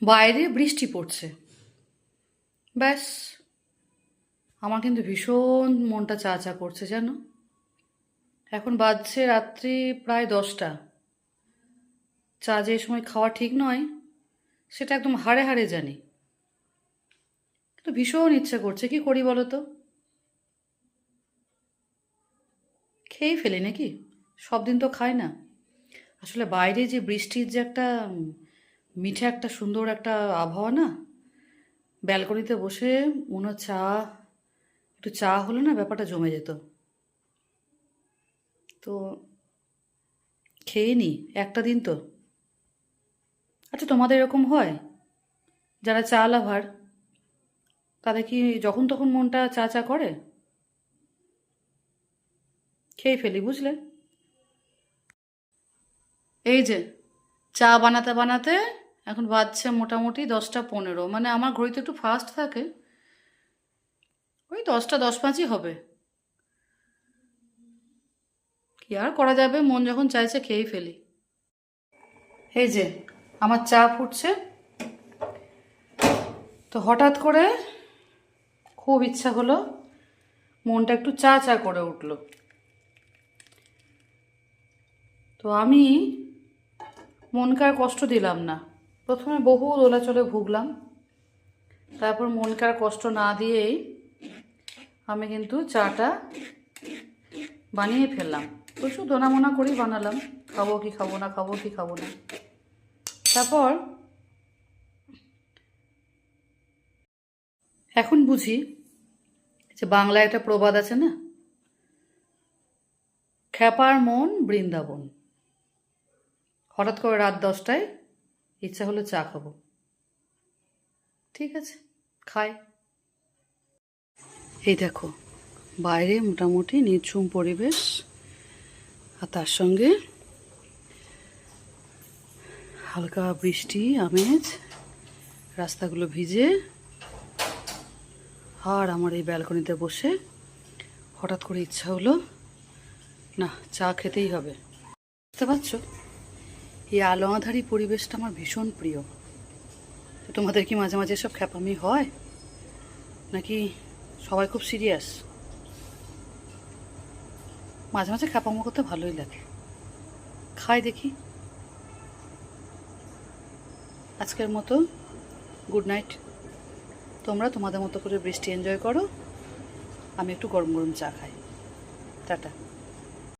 বাইরে বৃষ্টি পড়ছে, ব্যাস। আমার কিন্তু ভীষণ মনটা চা চা করছে জানো। এখন বাজছে রাত্রি প্রায় 10টা। চা যে সময় খাওয়া ঠিক নয় সেটা একদম হাড়ে হাড়ে জানি, কিন্তু ভীষণ ইচ্ছা করছে। কি করি বলো তো? খেয়েই ফেলি নাকি? সব দিন তো খাই না। আসলে বাইরে যে বৃষ্টির যে একটা মিঠে একটা সুন্দর একটা আবহাওয়া না, ব্যালকনিতে বসে মনে হয় একটু চা হলে না ব্যাপারটা জমে যেত। তো খেয়ে নি একটা দিন তো। আচ্ছা, তোমাদের এরকম হয়? যারা চা লাভার তাদের কি যখন তখন মনটা চা চা করে? খেয়ে ফেলি, বুঝলে। এই যে চা বানাতে বানাতে এখন বাজছে মোটামুটি 10টা 15, মানে আমার ঘড়িতে একটু ফাস্ট থাকে, ওই 10টা 10 5ই হবে। কি আর করা যাবে, মন যখন চাইছে খেয়েই ফেলি। এই যে আমার চা ফুটছে, তো হঠাৎ করে খুব ইচ্ছা হলো, মনটা একটু চা চা করে উঠলো। তো আমি মনকে আর কষ্ট দিলাম না। প্রথমে বহু দোলাচলে ভুগলাম, তারপর মনকে আর কষ্ট না দিয়েই আমি কিন্তু চাটা বানিয়ে ফেললাম। প্রচুর দোনামোনা করেই বানালাম, খাবো কি খাবো না, খাবো কি খাবো না। তারপর এখন বুঝি যে বাংলায় একটা প্রবাদ আছে না, খ্যাপার মন বৃন্দাবন। হঠাৎ করে রাত 10টায় ইচ্ছা হলো চা খাবো, ঠিক আছে, খাই। এই দেখো, বাইরে মোটামুটি নিঝুম পরিবেশ, আর তার সঙ্গে হালকা বৃষ্টি আমেজ, রাস্তাগুলো ভিজে, আর আমার এই ব্যালকনিতে বসে হঠাৎ করে ইচ্ছা হলো না, চা খেতেই হবে। বুঝতে পারছো, এই আলো আঁধারি পরিবেশটা আমার ভীষণ প্রিয়। তো তোমাদের কি মাঝে মাঝে সব খ্যাপামি হয়, নাকি সবাই খুব সিরিয়াস? মাঝে মাঝে খ্যাপামো করতে ভালোই লাগে। খাই দেখি। আজকের মতো গুড নাইট। তোমরা তোমাদের মতো করে বৃষ্টি এনজয় করো, আমি একটু গরম গরম চা খাই। টাটা।